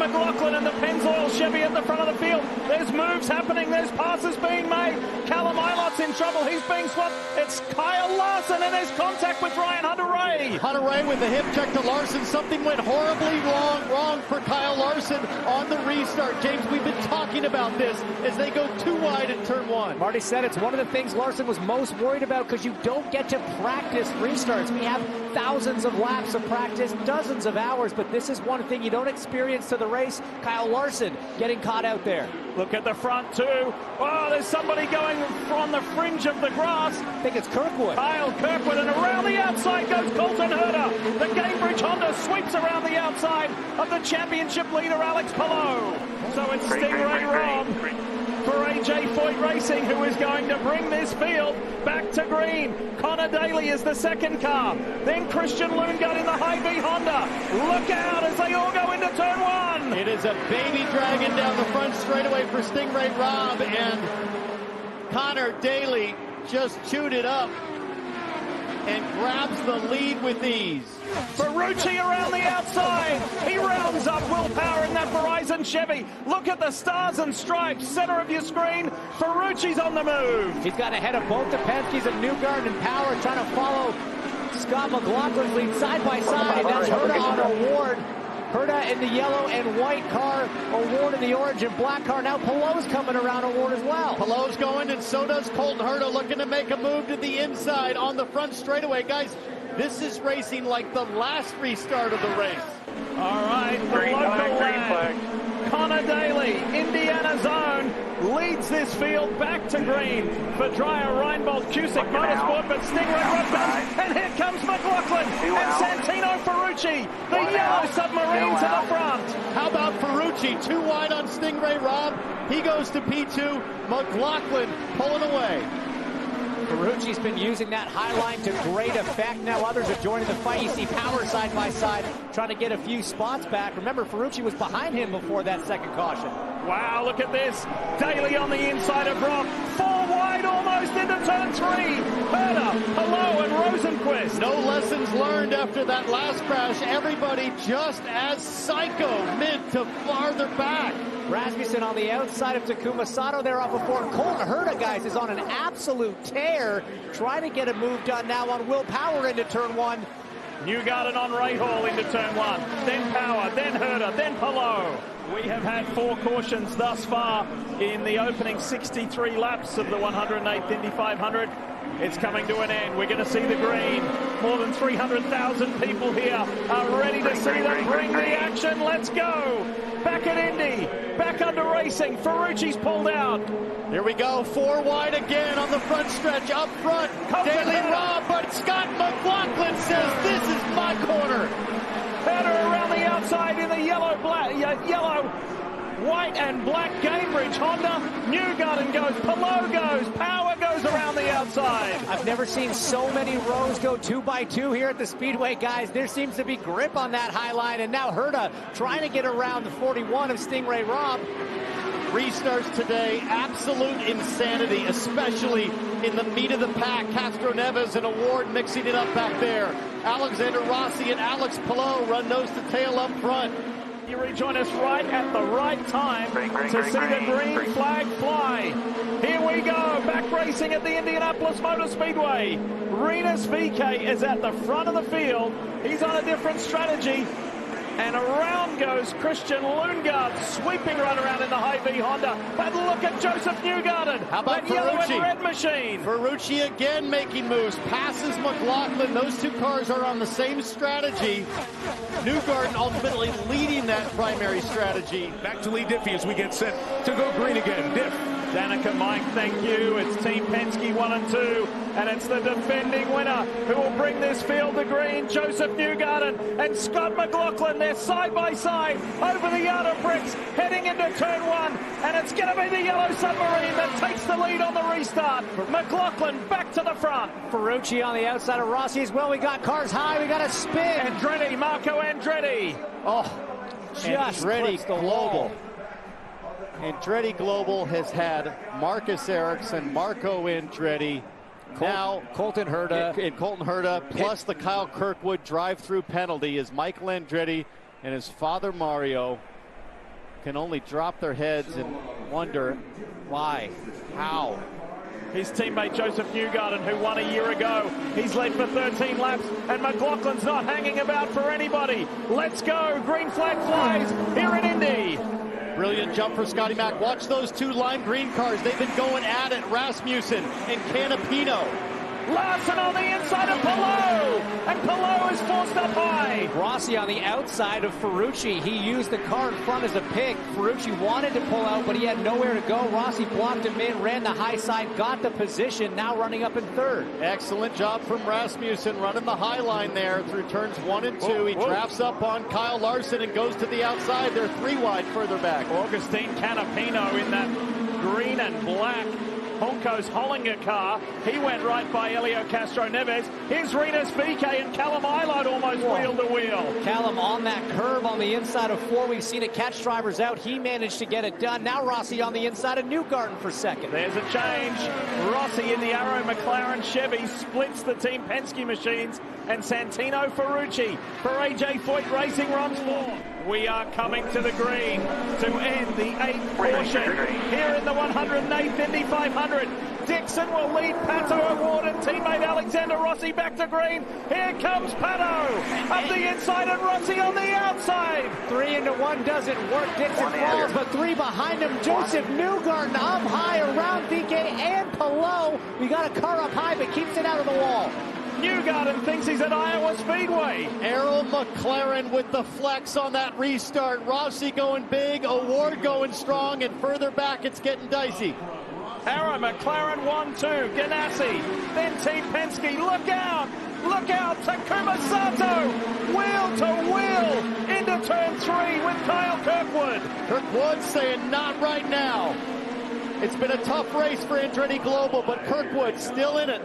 McLaughlin and the Pennzoil Chevy at the front of the field. There's moves happening. There's passes being made. Callum Ilot's in trouble. He's being swapped. It's Kyle Larson, and there's contact with Ryan Hunter-Reay. Hunter-Reay with the hip check to Larson. Something went horribly wrong for Kyle Larson on the restart. James, we've been talking about this as they go too wide in turn one. Marty said it's one of the things Larson was most worried about because you don't get to practice restarts. We have thousands of laps of practice, dozens of hours, but this is one thing you don't experience to the race. Kyle Larson getting caught out there. Look at the front too. Oh, there's somebody going on the fringe of the grass. I think it's Kirkwood. Kyle Kirkwood, and around the outside goes Colton Herter. The Cambridge Honda sweeps around the outside of the championship leader, Alex Palou. So it's Stingray Rob for AJ Foyt Racing, who is going to bring this field back to green. Connor Daly is the second car. Then Christian Lundgaard in the Hy-Vee Honda. Look out as they all go into turn one. It is a baby dragon down the front straightaway for Stingray Rob, and Connor Daly just chewed it up and grabs the lead with ease. Ferrucci around the outside. He rounds up Will Power in that Verizon Chevy. Look at the stars and stripes, center of your screen. Ferrucci's on the move. He's got ahead of both the Penskes and Newgarden and Power, trying to follow Scott McLaughlin's lead side by side. And that's Herta on Award. Herta in the yellow and white car, Award in the orange and black car. Now Palou's coming around Award as well. Palou's going, and so does Colton Herta, looking to make a move to the inside on the front straightaway. Guys, this is racing like the last restart of the race. All right, the green local flag. Connor Daly, Indiana zone, leads this field back to green for Dreyer Reinbold Cusick Motorsport, but Stingray Rob comes, and here comes McLaughlin and Santino Ferrucci, the yellow submarine to the front. How about Ferrucci? Too wide on Stingray Rob. He goes to P2. McLaughlin pulling away. Ferrucci's been using that high line to great effect. Now others are joining the fight. You see Power side by side trying to get a few spots back. Remember, Ferrucci was behind him before that second caution. Wow, look at this. Daly on the inside of Brock. 4 wide almost into turn 3. Herta, Palou, and Rosenquist. No lessons learned after that last crash. Everybody just as psycho mid to farther back. Rasmussen on the outside of Takuma Sato there off before. Colton Herta, guys, is on an absolute tear. Trying to get a move done now on Will Power into turn 1. Newgarden on Rahal into turn 1. Then Power, then Herta, then Palou. We have had 4 cautions thus far in the opening 63 laps of the 108th Indy 500. It's coming to an end. We're going to see the green. More than 300,000 people here are ready to see them bring the action. Let's go. Back at Indy. Back under racing. Ferrucci's pulled out. Here we go. 4 wide again on the front stretch. Up front. Daly Rob, but Scott McLaughlin says, this is my corner. Herta around the outside in the yellow, white and black Cambridge Honda. Newgarden goes, Palou goes, Power goes around the outside. I've never seen so many rows go 2 by 2 here at the Speedway, guys. There seems to be grip on that high line, and now Herta trying to get around the 41 of Stingray Rob. Restarts today, absolute insanity, especially in the meat of the pack. Castro Neves and Award mixing it up back there. Alexander Rossi and Alex Palou run nose to tail up front. You rejoin us right at the right time to see the green flag fly. Here we go, back racing at the Indianapolis Motor Speedway. Rinus VeeKay is at the front of the field. He's on a different strategy. And around goes Christian Lundgaard, sweeping right around in the Hy-Vee Honda. But look at Joseph Newgarden. How about that yellow Ferrucci? and red machine. Ferrucci again making moves, passes McLaughlin. Those 2 cars are on the same strategy. Newgarden ultimately leading that primary strategy. Back to Lee Diffie as we get set to go green again. Diff. Danica, Mike, thank you. It's Team Penske 1 and 2, and it's the defending winner who will bring this field to green, Joseph Newgarden and Scott McLaughlin. They're side by side over the yard of bricks, heading into turn 1, and it's going to be the yellow submarine that takes the lead on the restart. McLaughlin back to the front. Ferrucci on the outside of Rossi as well. We got cars high. We got a spin. Andretti, Marco Andretti. Oh, just Andretti Global. Andretti Global has had Marcus Ericsson, Marco Andretti, now Colton Herta. And Colton Herta, plus the Kyle Kirkwood drive-through penalty is Michael Andretti and his father Mario can only drop their heads and wonder why, how. His teammate Joseph Newgarden, who won a year ago, he's led for 13 laps, and McLaughlin's not hanging about for anybody. Let's go. Green flag flies here in Indy. Brilliant jump for Scotty Mack. Watch those two lime green cars. They've been going at it. Rasmussen and Canapino. Larson on the inside of Palou, and Palou is forced up high. Rossi on the outside of Ferrucci. He used the car in front as a pick. Ferrucci wanted to pull out, but he had nowhere to go. Rossi blocked him in, ran the high side, got the position, now running up in third. Excellent job from Rasmussen, running the high line there through turns 1 and 2. He drafts up on Kyle Larson and goes to the outside. They're 3 wide further back. Augustine Canapino in that green and black Honko's Hollinger car. He went right by Elio Castro Neves. Here's Rinus VeeKay, and Callum Eilert almost wheel to wheel. Callum on that curve on the inside of 4. We've seen it catch drivers out. He managed to get it done. Now Rossi on the inside of Newgarden for second. There's a change. Rossi in the Arrow McLaren Chevy splits the Team Penske machines, and Santino Ferrucci for AJ Foyt Racing runs 4. We are coming to the green to end the 8th portion here in the 108th Indy 500. Dixon will lead Pato O'Ward and teammate Alexander Rossi back to green. Here comes Pato up the inside and Rossi on the outside. 3 into 1 doesn't work. Dixon falls, but 3 behind him. Joseph Newgarden up high around VeeKay and Palou. We got a car up high, but keeps it out of the wall. Newgarden thinks he's at Iowa Speedway. Errol McLaren with the flex on that restart. Rossi going big, O'Ward going strong, and further back it's getting dicey. Arrow McLaren 1-2, Ganassi, then Team Penske, look out, Takuma Sato, wheel to wheel into turn 3 with Kyle Kirkwood. Kirkwood saying not right now. It's been a tough race for Andretti Global, but Kirkwood still in it.